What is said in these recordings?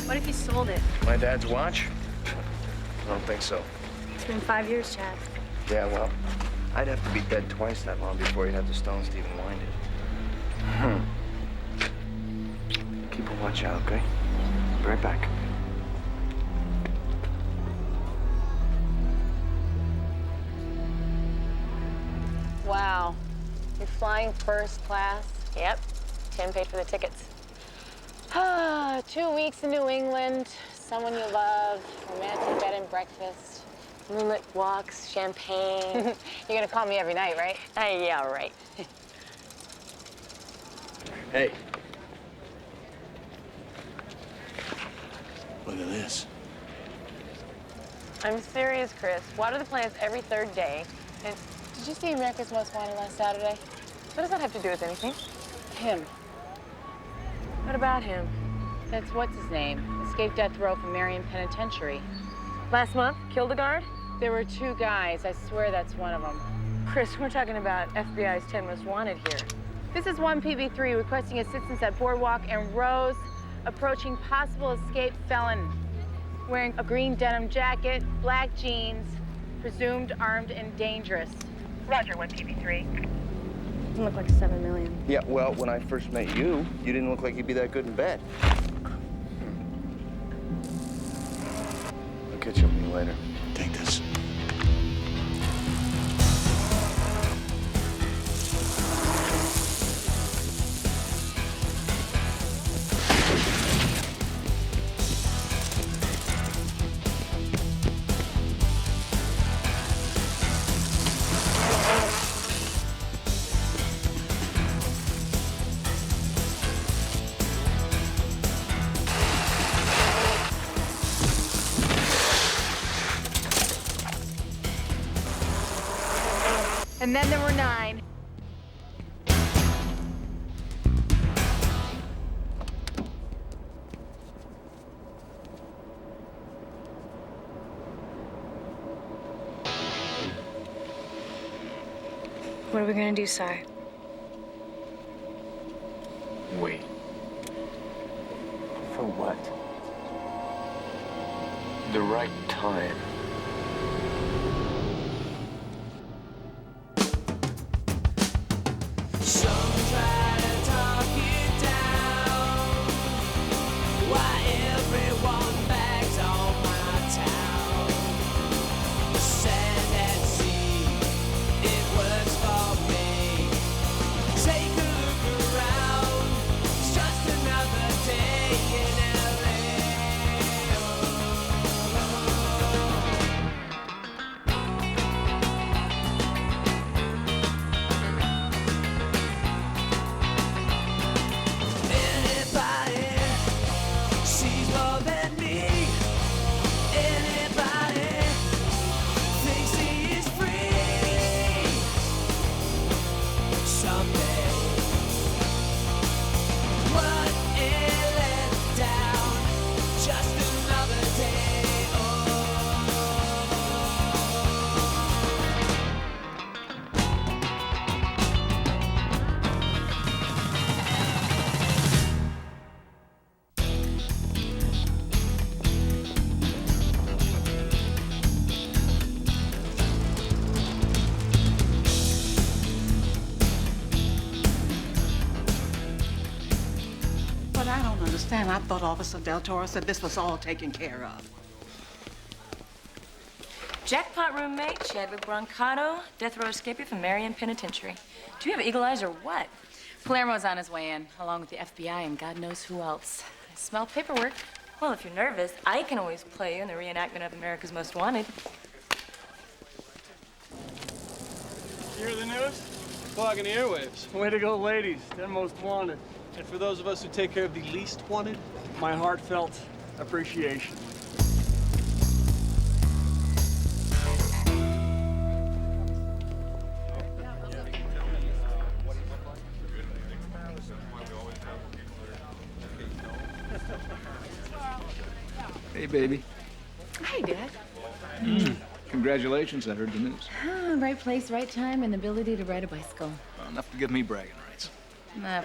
What if he sold it? My dad's watch? I don't think so. It's been 5 years, Chad. Yeah, well, I'd have to be dead twice that long before he'd have the stones to even wind it. Keep a watch out, okay? Be right back. Wow. You're flying first class? Yep. Tim paid for the tickets. 2 weeks in New England, someone you love, romantic bed and breakfast, moonlit walks, champagne. You're gonna call me every night, right? Yeah, right. Hey. Look at this. I'm serious, Chris. Water the plants every 3rd day. And did you see America's Most Wanted last Saturday? What does that have to do with anything? Him. What about him? That's what's his name. Escaped death row from Marion Penitentiary. Last month, killed a guard? There were 2 guys. I swear that's one of them. Chris, we're talking about FBI's 10 Most Wanted here. This is 1 PB3 requesting assistance at Boardwalk and Rose, approaching possible escape felon. Wearing a green denim jacket, black jeans, presumed armed and dangerous. Roger, 1 PB3. Doesn't look like 7 million. Yeah, well, when I first met you, you didn't look like you'd be that good in bed. I'll catch up with you later. Take this. And then there were 9. What are we gonna do, Sire? Wait. For what? The right time. I thought Officer Del Toro said this was all taken care of. Jackpot roommate, Chadwick Brancato, death row escapee from Marion Penitentiary. Do you have eagle eyes or what? Palermo's on his way in, along with the FBI and God knows who else. I smell paperwork. Well, if you're nervous, I can always play you in the reenactment of America's Most Wanted. You hear the news? Clogging the airwaves. Way to go, ladies. 10 Most Wanted. And for those of us who take care of the least wanted, my heartfelt appreciation. Hey, baby. Hi, Dad. Congratulations, I heard the news. Right place, right time, and the ability to ride a bicycle. Well, enough to give me bragging rights.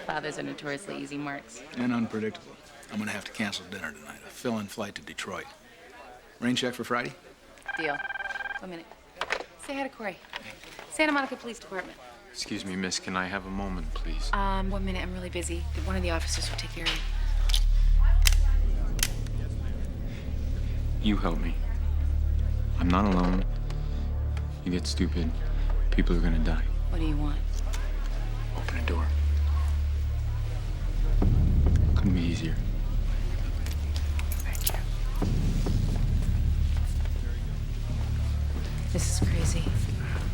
Fathers are notoriously easy marks. And unpredictable. I'm gonna have to cancel dinner tonight. A fill-in flight to Detroit. Rain check for Friday? Deal. 1 minute. Say hi to Corey. Santa Monica Police Department. Excuse me, miss, can I have a moment, please? 1 minute, I'm really busy. One of the officers will take care of you. You help me. I'm not alone. You get stupid, people are gonna die. What do you want? Open a door. Couldn't be easier. Thank you. This is crazy.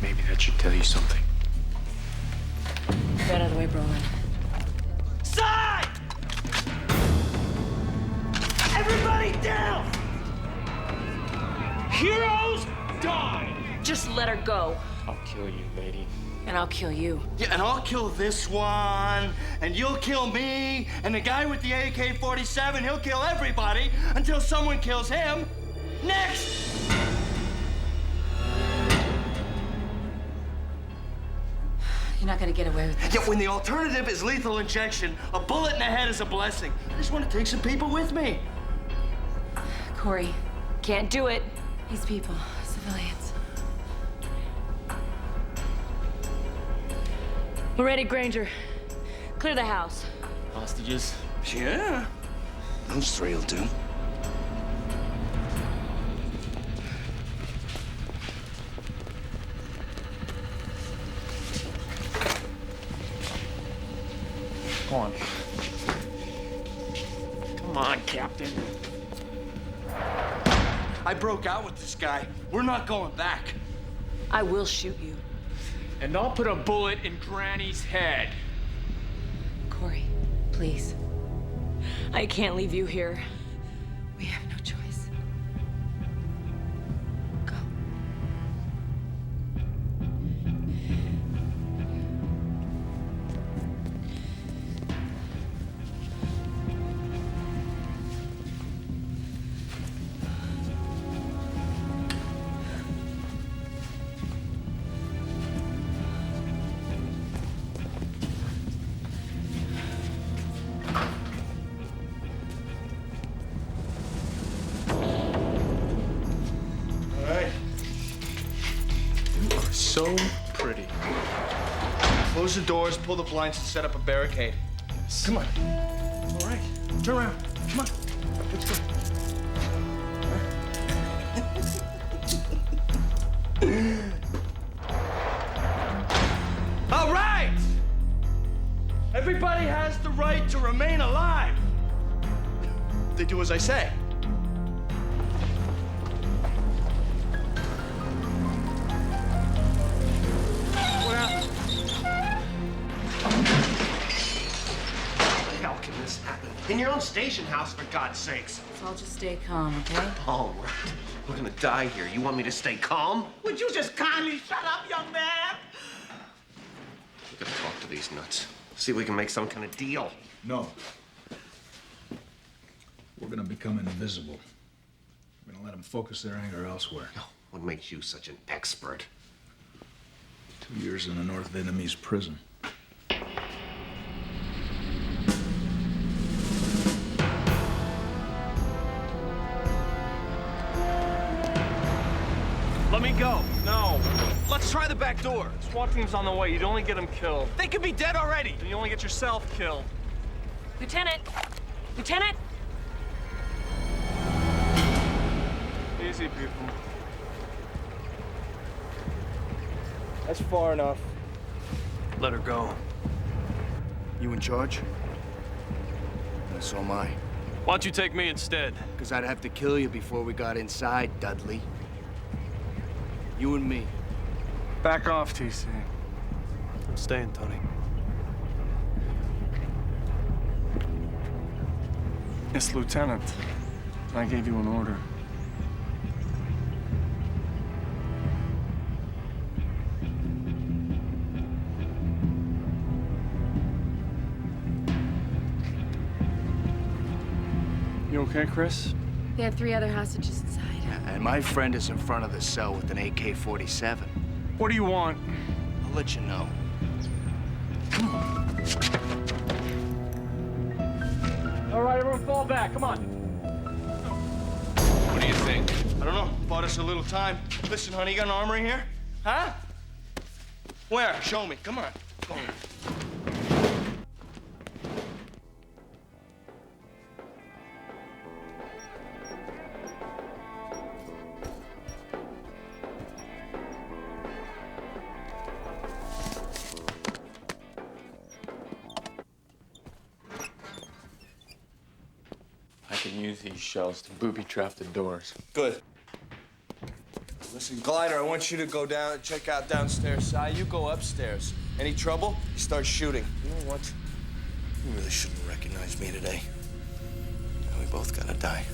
Maybe that should tell you something. Get out of the way, Brolin. Side! Everybody down! Heroes die! Just let her go. I'll kill you, lady. And I'll kill you. Yeah, and I'll kill this one, and you'll kill me, and the guy with the AK-47, he'll kill everybody until someone kills him. Next! You're not gonna get away with this. Yeah, when the alternative is lethal injection, a bullet in the head is a blessing. I just want to take some people with me. Corey, Can't do it. these people, civilians. We're ready, Granger. Clear the house. Hostages? Yeah. Those three will do. Come on. Come on, Captain. I broke out with this guy. We're not going back. I will shoot you. And I'll put a bullet in Granny's head. Corey, please. I can't leave you here. We have no choice. Go. So pretty. Close the doors, pull the blinds, and set up a barricade. Come on. All right. Turn around. Come on. Let's go. All right! Everybody has the right to remain alive. They do as I say. How can this happen? In your own station house, for God's sakes. So I'll just stay calm, okay? All right. We're gonna die here. You want me to stay calm? Would you just kindly shut up, young man? We gotta talk to these nuts. See if we can make some kind of deal. No. We're gonna become invisible. We're gonna let them focus their anger elsewhere. Oh, what makes you such an expert? 2 years in a North Vietnamese prison. Let me go. No. Let's try the back door. SWAT team's on the way. You'd only get them killed. They could be dead already. And you only get yourself killed. Lieutenant! Lieutenant! Easy, people. That's far enough. Let her go. You in charge? And so am I. Why don't you take me instead? Because I'd have to kill you before we got inside, Dudley. You and me. Back off, TC. I'm staying, Tony. It's Lieutenant. I gave you an order. You okay, Chris? They have 3 other hostages inside. And my friend is in front of the cell with an AK-47. What do you want? I'll let you know. All right, everyone fall back. Come on. What do you think? I don't know. Bought us a little time. Listen, honey, you got an armory here? Huh? Where? Show me. Come on. Go on. I can use these shells to booby-trap the doors. Good. Listen, Glider, I want you to go down, check out downstairs. Si, you go upstairs. Any trouble, you start shooting. You know what? You really shouldn't recognize me today. And we both gotta die.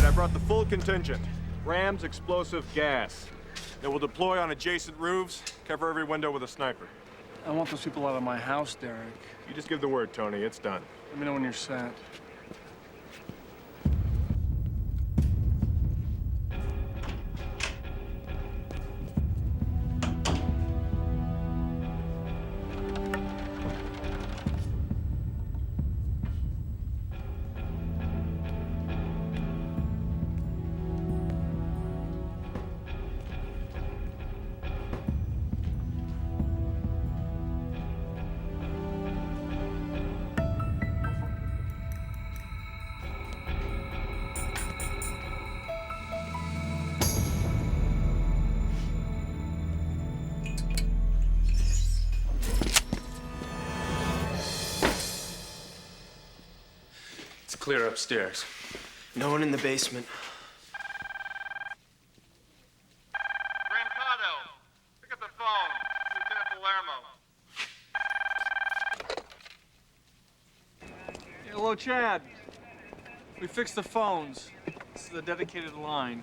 I brought the full contingent. Rams, explosive, gas. They will deploy on adjacent roofs, cover every window with a sniper. I want those people out of my house, Derek. You just give the word, Tony. It's done. Let me know when you're set. It's clear upstairs. No one in the basement. Brancato, pick up the phone. Lieutenant Palermo. Hey, hello, Chad. We fixed the phones. This is a dedicated line.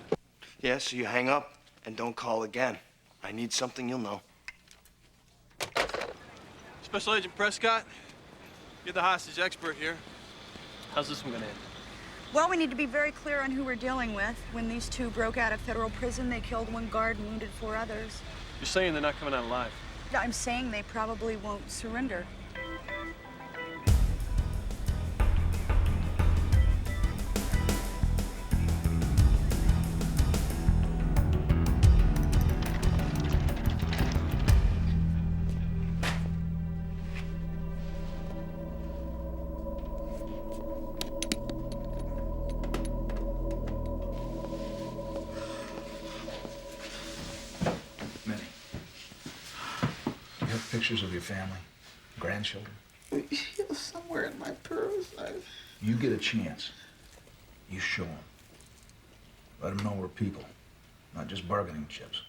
Yeah, so you hang up and don't call again. I need something, you'll know. Special Agent Prescott, you're the hostage expert here. How's this one gonna end? Well, we need to be very clear on who we're dealing with. When these two broke out of federal prison, they killed one guard and wounded 4 others. You're saying they're not coming out alive? I'm saying they probably won't surrender. Pictures of your family, grandchildren? Somewhere in my purse. You get a chance. You show them. Let them know we're people, not just bargaining chips.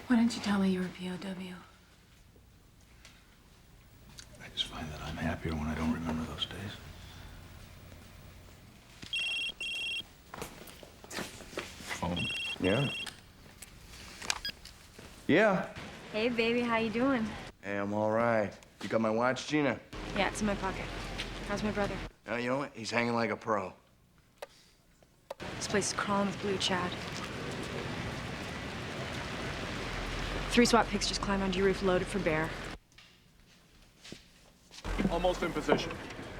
Why didn't you tell me you were a POW? I just find that I'm happier when I don't remember those days. Yeah? Yeah. Hey, baby, how you doing? Hey, I'm all right. You got my watch, Gina? Yeah, it's in my pocket. How's my brother? You know what? He's hanging like a pro. This place is crawling with blue, Chad. 3 SWAT pigs just climbed onto your roof loaded for bear. Almost in position.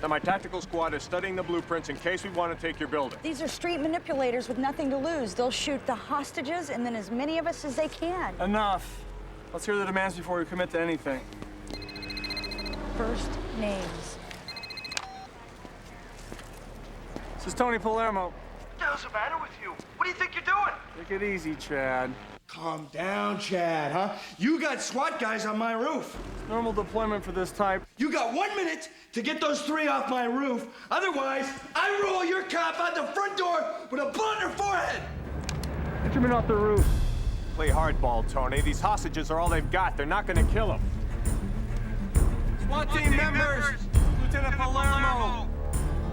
Now, my tactical squad is studying the blueprints in case we want to take your building. These are street manipulators with nothing to lose. They'll shoot the hostages and then as many of us as they can. Enough. Let's hear the demands before we commit to anything. First names. This is Tony Palermo. What the hell's the matter with you? What do you think you're doing? Take it easy, Chad. Calm down, Chad, huh? You got SWAT guys on my roof. Normal deployment for this type. You got 1 minute to get those 3 off my roof. Otherwise, I roll your cop out the front door with a bullet in her forehead. Get your men off the roof. Play hardball, Tony. These hostages are all they've got. They're not gonna kill them. SWAT team members, Lieutenant Palermo.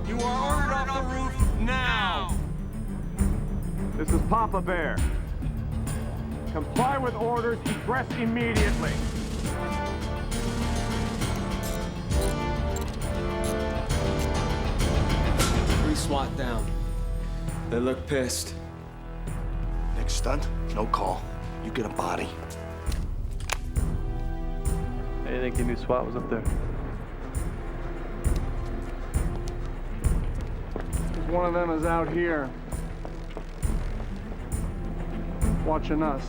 You are ordered off the roof This is Papa Bear. Comply with orders, egress immediately. Three SWAT down. They look pissed. Next stunt, no call. You get a body. I didn't think you knew SWAT was up there. One of them is out here, watching us.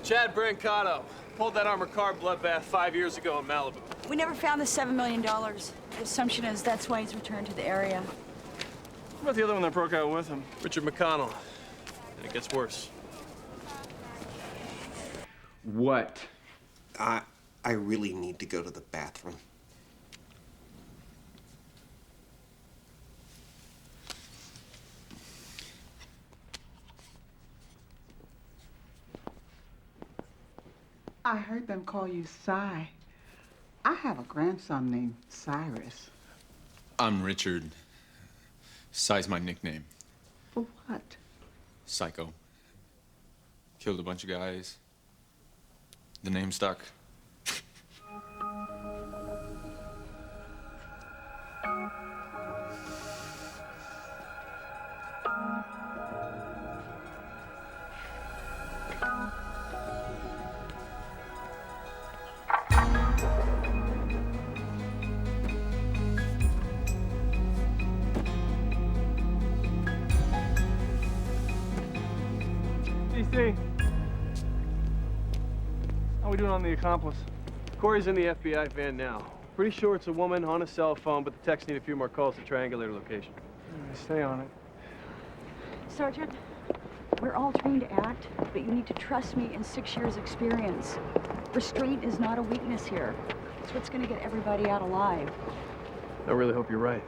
Chad Brancato pulled that armored car bloodbath 5 years ago in Malibu. We never found the $7 million. The assumption is that's why he's returned to the area. What about the other one that broke out with him? Richard McConnell. And it gets worse. What? I really need to go to the bathroom. I heard them call you Cy. I have a grandson named Cyrus. I'm Richard. Cy's my nickname. For what? Psycho. Killed a bunch of guys. The name stuck. DC. How we doing on the accomplice? Corey's in the FBI van now. Pretty sure it's a woman on a cell phone, but the techs need a few more calls to triangulate her location. Stay on it. Sergeant, we're all trained to act, but you need to trust me in 6 years' experience. Restraint is not a weakness here. It's what's going to get everybody out alive. I really hope you're right.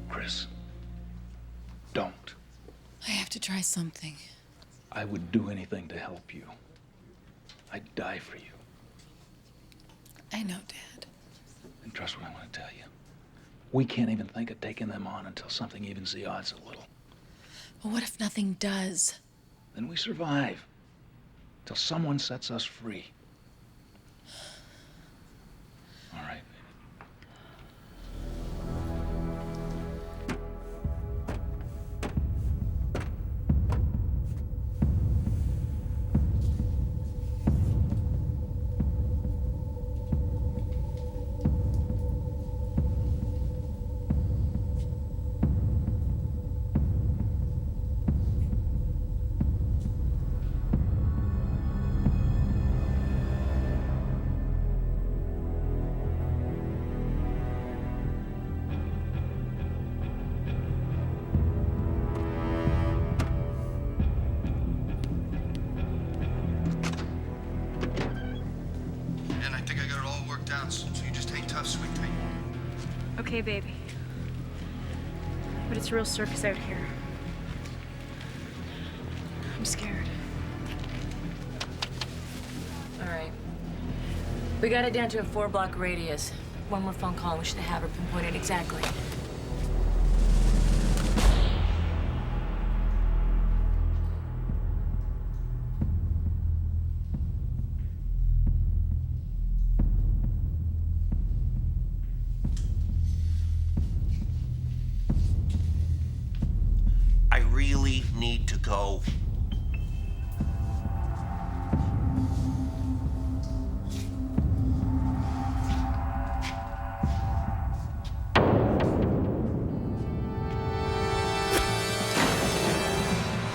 Chris, don't. I have to try something. I would do anything to help you. I'd die for you. I know, Dad. And trust what I want to tell you. We can't even think of taking them on until something evens the odds a little. But what if nothing does? Then we survive. Till someone sets us free. All right. Okay, baby. But it's a real circus out here. I'm scared. All right. We got it down to a 4-block radius. One more phone call and we should have her pinpointed exactly. Need to go.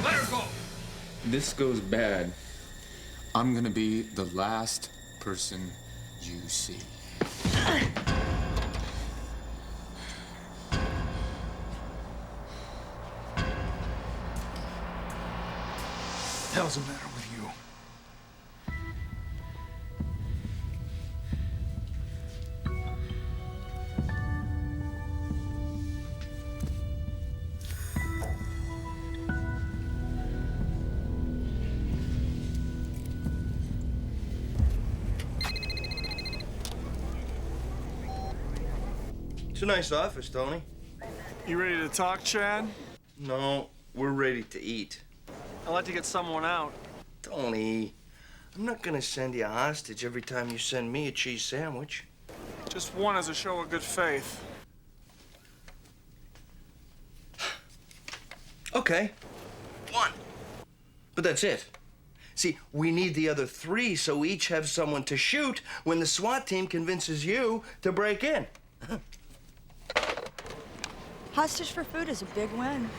Let her go. This goes bad. I'm gonna be the last person you see. What the hell's the matter with you? a nice office, Tony. You ready to talk, Chad? No, we're ready to eat. I'd like to get someone out. Tony, I'm not gonna send you a hostage every time you send me a cheese sandwich. Just one as a show of good faith. Okay, one. But that's it. See, we need the other 3 so we each have someone to shoot when the SWAT team convinces you to break in. Hostage for food is a big win.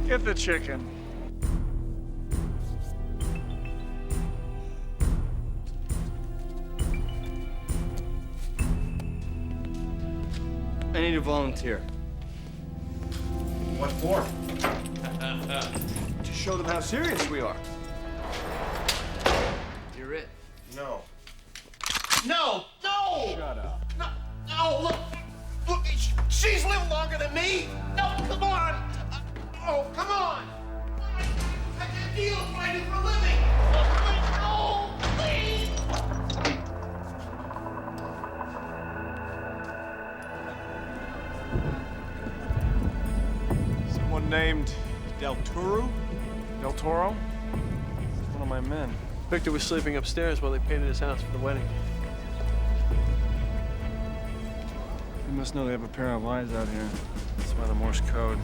Get the chicken. I need a volunteer. What for? To show them how serious we are. You're it. No. No! No! Shut up. No! No! Look! Look! She's lived longer than me! No! Come on! Oh, come on! I can't deal with what I do for a living! Oh, please! Someone named Del Toro? Del Toro? He's one of my men. Victor was sleeping upstairs while they painted his house for the wedding. You must know they have a pair of eyes out here. That's why the Morse code.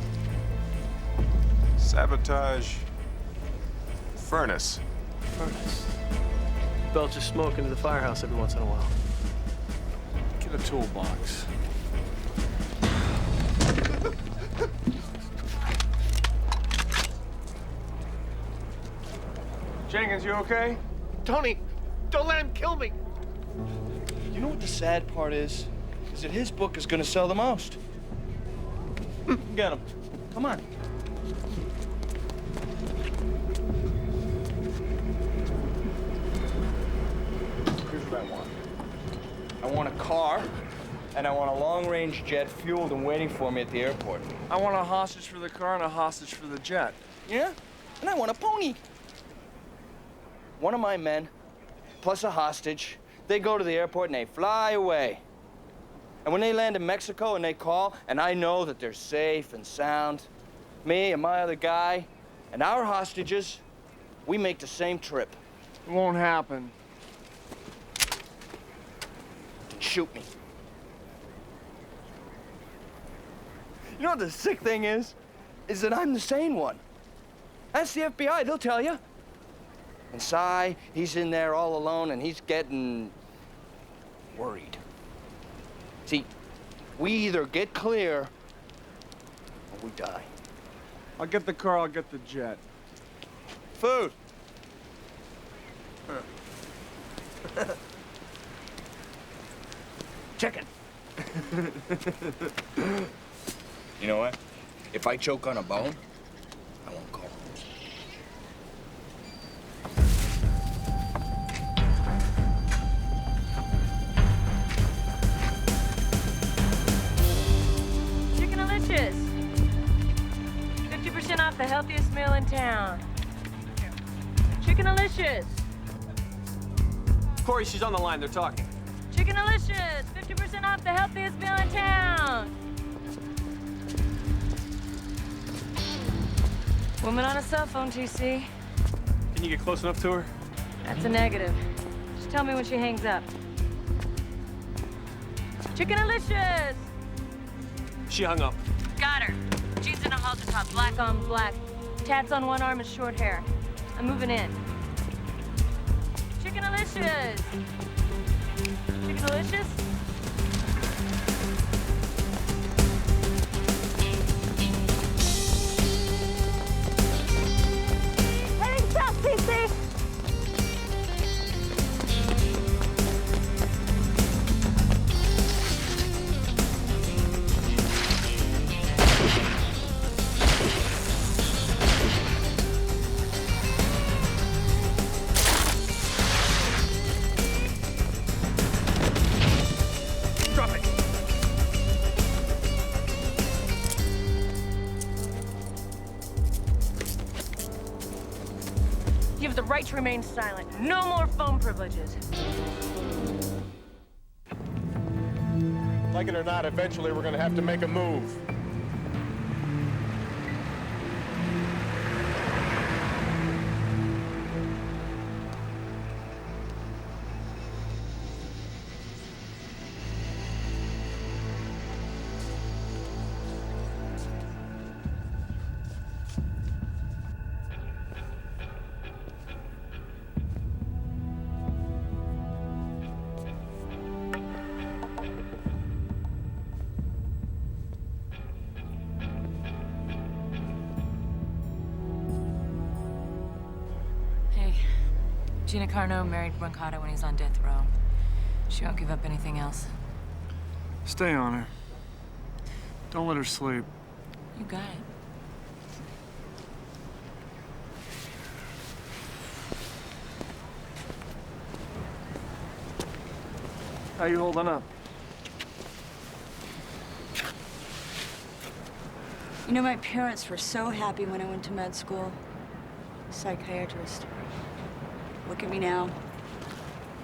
Sabotage. Furnace. Furnace. Belches smoke into the firehouse every once in a while. Get a toolbox. Jenkins, you okay? Tony, don't let him kill me! You know what the sad part is? Is that his book is gonna sell the most. Get him. Come on. Here's what I want. I want a car, and I want a long-range jet fueled and waiting for me at the airport. I want a hostage for the car and a hostage for the jet. Yeah? And I want a pony. One of my men, plus a hostage, they go to the airport and they fly away. And when they land in Mexico and they call, and I know that they're safe and sound, me and my other guy and our hostages, we make the same trip. It won't happen. Shoot me. You know what the sick thing is? Is that I'm the sane one. That's the FBI, they'll tell you. And Cy, he's in there all alone and he's getting worried. See, we either get clear or we die. I'll get the car, I'll get the jet. Food. Chicken. You know what? If I choke on a bone, I won't call. Chickenalicious. 50% off the healthiest meal in town. Chickenalicious. Corey, she's on the line. They're talking. Chickenalicious. 50% off the healthiest meal in town. Woman on a cell phone, TC. Can you get close enough to her? That's a negative. Just tell me when she hangs up. Chickenalicious. She hung up. Got her. Jeans and a halter top, black on black. Tats on one arm and short hair. I'm moving in. Chickenalicious. Chickenalicious? Heading south, TC. the right to remain silent. No more phone privileges. Like it or not, eventually we're gonna have to make a move. Hey, Gina Carno married Brancato when he's on death row. She won't give up anything else. Stay on her. Don't let her sleep. You got it. How you holding up? You know, my parents were so happy when I went to med school. Psychiatrist. Look at me now.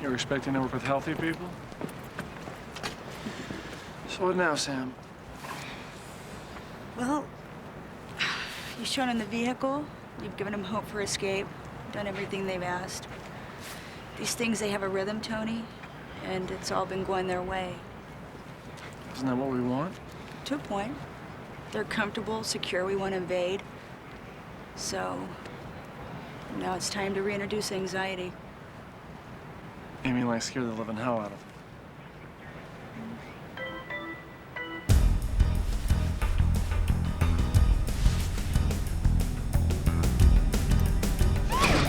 You're expecting to work with healthy people? So what now, Sam? Well, you've shown them the vehicle. You've given them hope for escape. Done everything they've asked. These things, they have a rhythm, Tony, and it's all been going their way. Isn't that what we want? To a point. They're comfortable, secure, we want to invade. So, now it's time to reintroduce anxiety. Amy like scare the living hell out of them.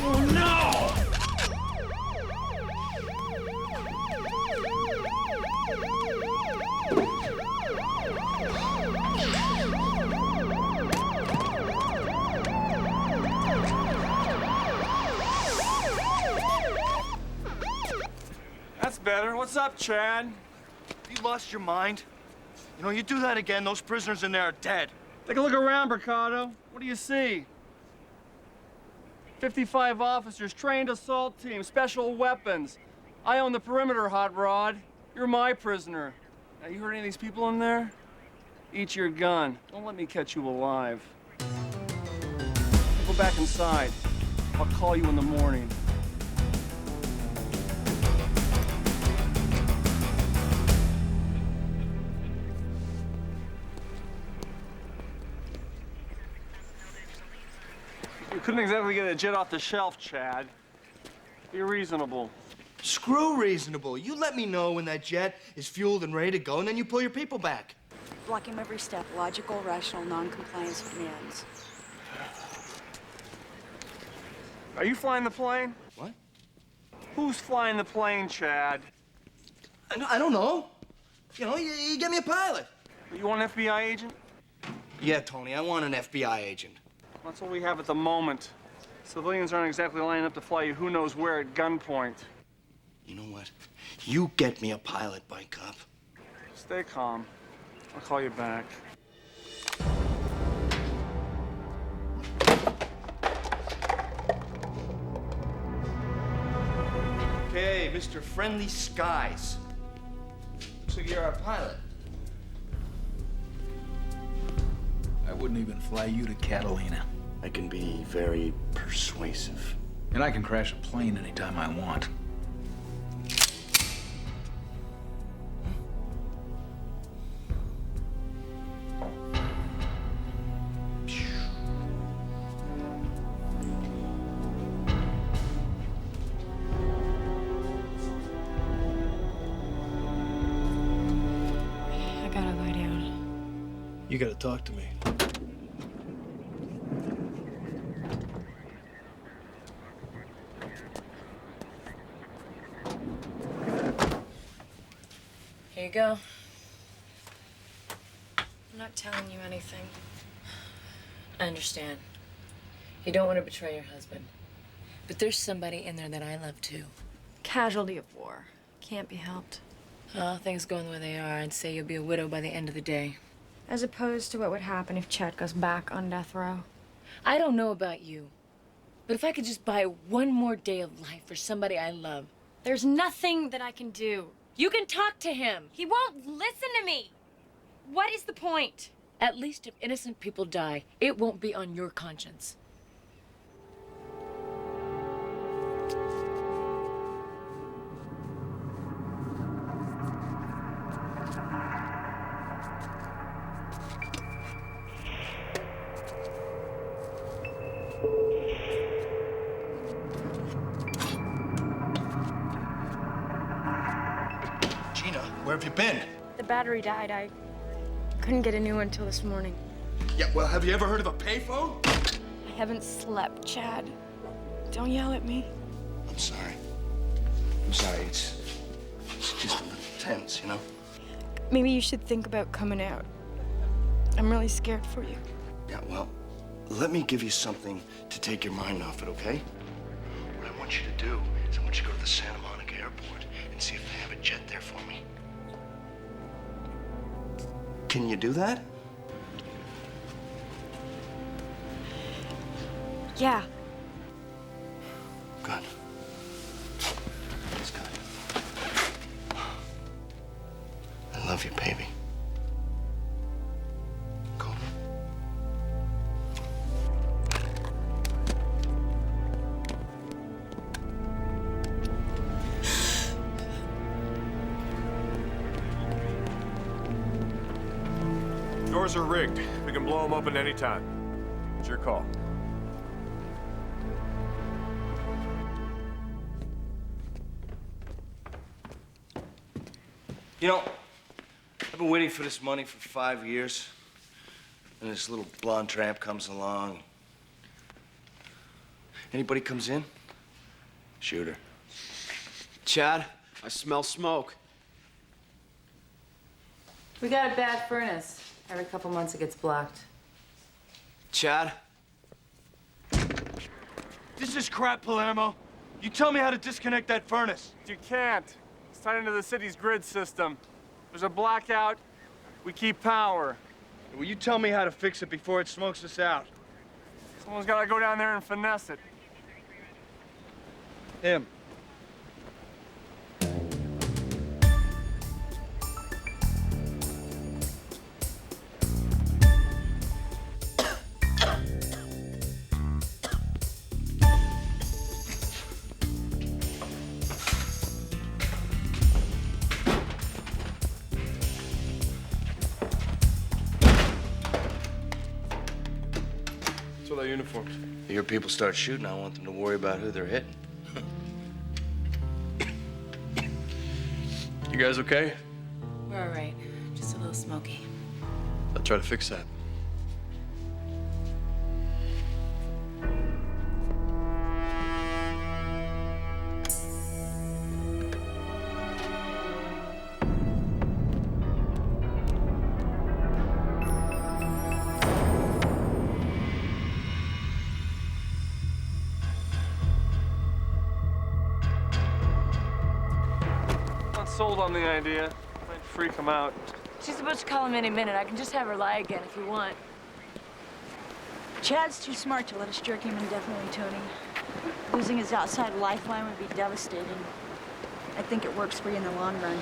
Oh, no! That's better. What's up, Chad? You lost your mind? You know, you do that again, those prisoners in there are dead. Take a look around, Brancato. What do you see? 55 officers, trained assault team, special weapons. I own the perimeter, Hot Rod. You're my prisoner. Now, you heard any of these people in there? Eat your gun. Don't let me catch you alive. Go back inside. I'll call you in the morning. You couldn't exactly get a jet off the shelf, Chad. Be reasonable. Screw reasonable. You let me know when that jet is fueled and ready to go, and then you pull your people back. Block him every step. Logical, rational, non-compliance with demands. Are you flying the plane? What? Who's flying the plane, Chad? I don't know. You know, you get me a pilot. You want an FBI agent? Yeah, Tony, I want an FBI agent. That's what we have at the moment. Civilians aren't exactly lining up to fly you who knows where at gunpoint. You know what? You get me a pilot, Bike Cop. Stay calm. I'll call you back. Okay, Mr. Friendly Skies. Looks like you're our pilot. I wouldn't even fly you to Catalina. I can be very persuasive. And I can crash a plane anytime I want. I gotta lie down. You gotta talk to me. Here you go. I'm not telling you anything. I understand. You don't want to betray your husband. But there's somebody in there that I love too. Casualty of war. Can't be helped. Oh, things going the way they are, I'd say you'll be a widow by the end of the day. As opposed to what would happen if Chet goes back on death row. I don't know about you, But if I could just buy one more day of life for somebody I love. There's nothing that I can do. You can talk to him. He won't listen to me. What is the point? At least if innocent people die, it won't be on your conscience. Gina, where have you been? The battery died. I couldn't get a new one until this morning. Yeah, well, have you ever heard of a payphone? I haven't slept, Chad. Don't yell at me. I'm sorry. I'm sorry. It's just tense, you know? Maybe you should think about coming out. I'm really scared for you. Yeah, well, let me give you something to take your mind off it, okay? What I want you to do is I want you to go to the Santa Monica airport and see if they have a jet there for me. Can you do that? Yeah. Good. That's good. I love you, baby. Go. Doors are rigged. We can blow them open any time. It's your call. You know, I've been waiting for this money for 5 years. And this little blonde tramp comes along. Anybody comes in, shoot her. Chad, I smell smoke. We got a bad furnace. Every couple months it gets blocked. Chad? This is crap, Palermo. You tell me how to disconnect that furnace. You can't. It's tied into the city's grid system. There's a blackout. We keep power. Will you tell me how to fix it before it smokes us out? Someone's got to go down there and finesse it. Him. What's with our uniforms? If your people start shooting, I want them to worry about who they're hitting. You guys okay? We're all right. Just a little smoky. I'll try to fix that. Not sold on the idea. Might freak him out. She's supposed to call him any minute. I can just have her lie again if you want. Chad's too smart to let us jerk him indefinitely, Tony. Losing his outside lifeline would be devastating. I think it works for you in the long run.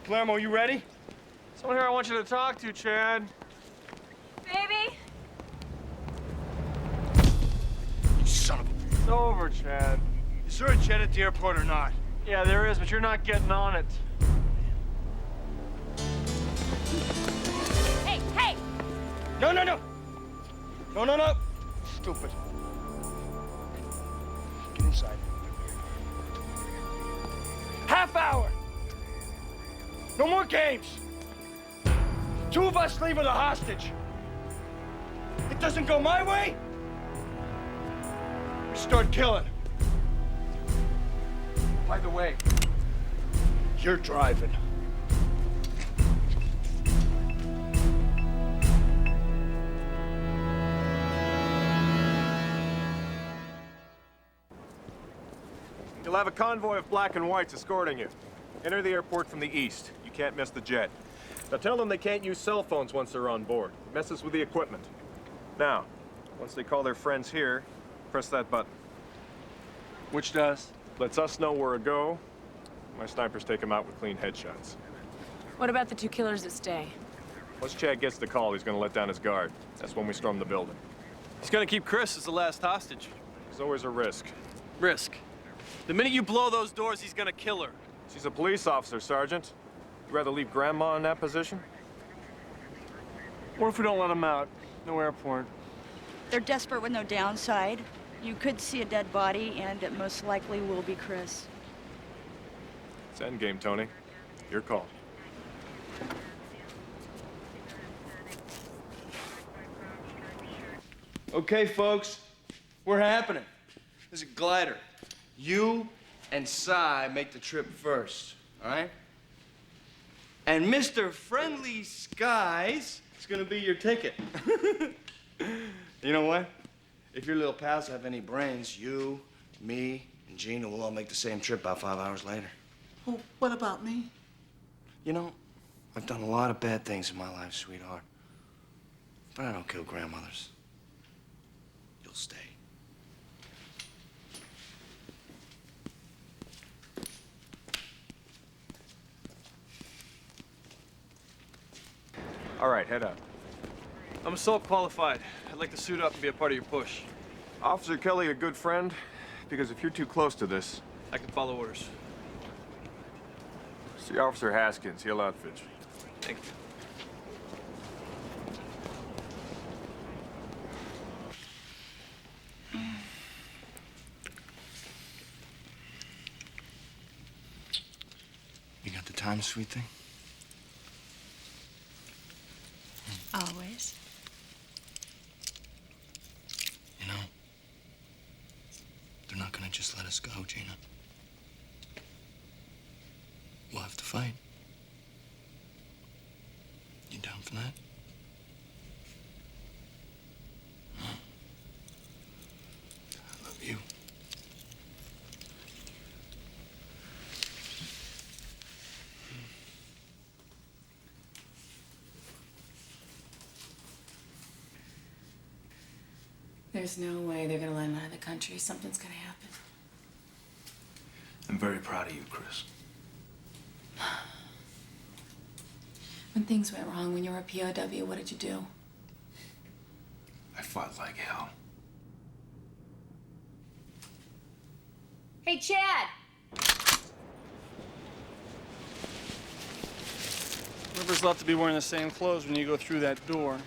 Palermo, you ready? Someone here I want you to talk to, Chad. Baby? You son of a... It's over, Chad. Is there a jet at the airport or not? Yeah, there is, but you're not getting on it. Hey, hey! No, no, no! No, no, no! Stupid. Get inside. Half hour! No more games! 2 of us leave with a hostage. It doesn't go my way, we start killing. By the way, you're driving. You'll have a convoy of black and whites escorting you. Enter the airport from the east. You can't miss the jet. Now tell them they can't use cell phones once they're on board. It messes with the equipment. Now, once they call their friends here, press that button. Which does? Lets us know where to go. My snipers take them out with clean headshots. What about the 2 killers that stay? Once Chad gets the call, he's gonna let down his guard. That's when we storm the building. He's gonna keep Chris as the last hostage. There's always a risk. Risk. The minute you blow those doors, he's gonna kill her. She's a police officer, Sergeant. You rather leave Grandma in that position? What if we don't let him out? No airport. They're desperate with no downside. You could see a dead body, and it most likely will be Chris. It's endgame, Tony. Your call. Okay, folks, we're happening. This is a glider. You and Cy make the trip first, all right? And Mr. Friendly Skies is gonna be your ticket. You know what? If your little pals have any brains, you, me, and Gina will all make the same trip about 5 hours later. Well, what about me? You know, I've done a lot of bad things in my life, sweetheart. But I don't kill grandmothers. You'll stay. All right, head up. I'm assault qualified. I'd like to suit up and be a part of your push. Officer Kelly a good friend? Because if you're too close to this... I can follow orders. See Officer Haskins. He'll outfit you. Thank you. You got the time, sweet thing? Always. You know, they're not gonna just let us go, Gina. We'll have to fight. You down for that? Huh? I love you. There's no way they're gonna let him out of the country. Something's gonna happen. I'm very proud of you, Chris. When things went wrong, when you were a POW, what did you do? I fought like hell. Hey, Chad! Whoever's left to be wearing the same clothes when you go through that door.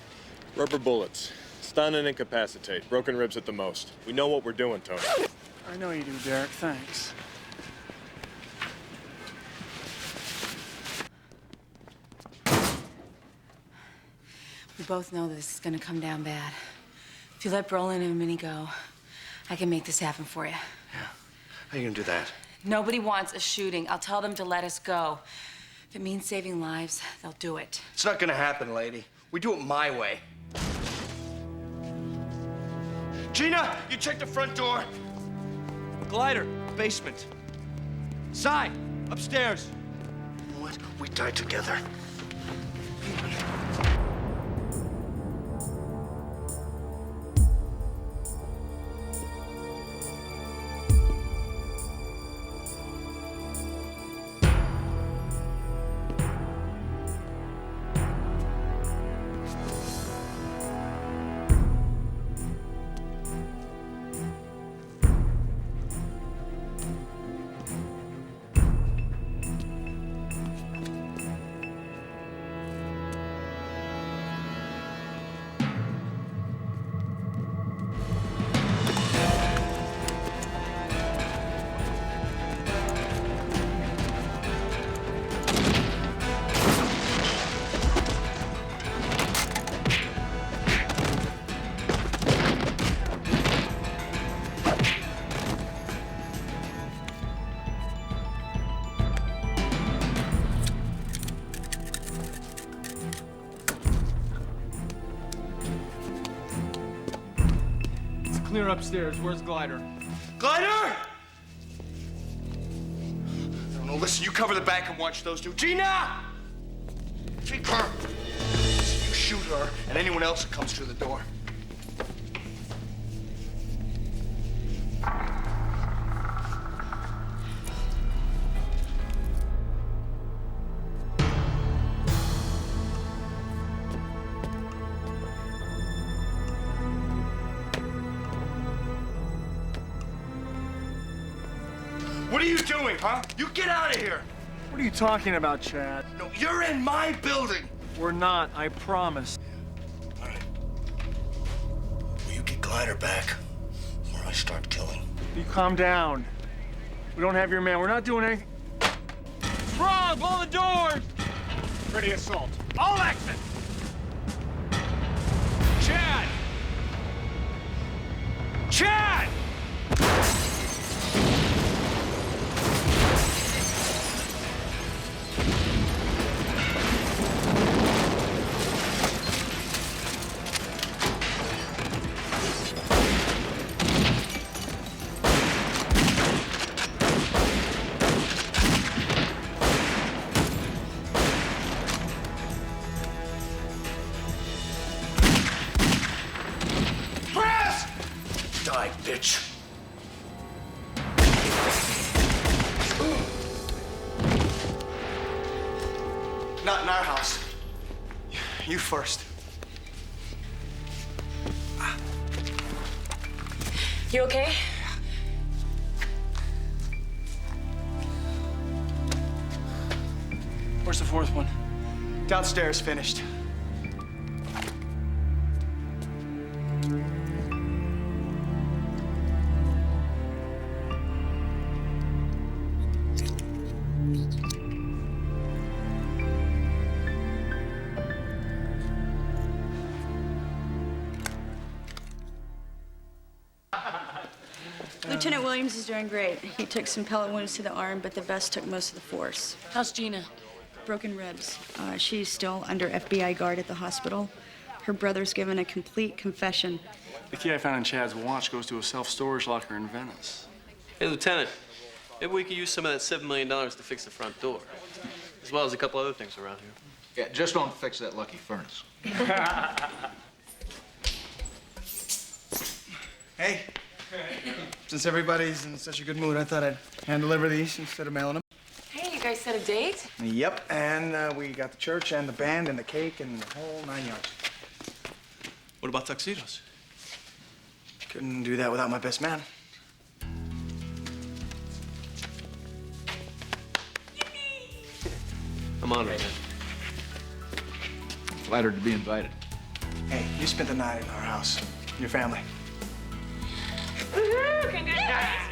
Rubber bullets. Stun and incapacitate. Broken ribs at the most. We know what we're doing, Tony. I know you do, Derek. Thanks. We both know this is gonna come down bad. If you let Brolin and Minnie go, I can make this happen for you. Yeah. How you gonna do that? Nobody wants a shooting. I'll tell them to let us go. If it means saving lives, they'll do it. It's not gonna happen, lady. We do it my way. Gina, you check the front door. Glider, basement. Cy, upstairs. You know what? We die together. Clear upstairs. Where's Glider? Glider! No, listen, you cover the back and watch those two. Gina! Take her. You shoot her and anyone else that comes through the door. What are you doing, huh? You get out of here! What are you talking about, Chad? No, you're in my building! We're not, I promise. All right. Will you get Glider back, or I start killing? You calm down. We don't have your man. We're not doing anything. Wrong! Blow the doors! Ready assault. All exit! Chad! Chad! Die, bitch. Not in our house. You first. You okay? Where's the fourth one? Downstairs, finished. Lieutenant Williams is doing great. He took some pellet wounds to the arm, but the vest took most of the force. How's Gina? Broken ribs. She's still under FBI guard at the hospital. Her brother's given a complete confession. The key I found in Chad's watch goes to a self-storage locker in Venice. Hey, Lieutenant, maybe we could use some of that $7 million to fix the front door, as well as a couple other things around here. Yeah, just don't fix that lucky furnace. Hey. Since everybody's in such a good mood, I thought I'd hand deliver these instead of mailing them. Hey, you guys set a date? Yep, and we got the church and the band and the cake and the whole 9 yards. What about tuxedos? Couldn't do that without my best man. I'm honored, man. Flattered to be invited. Hey, you spent the night in our house. Your family. Woohoo! Congrats!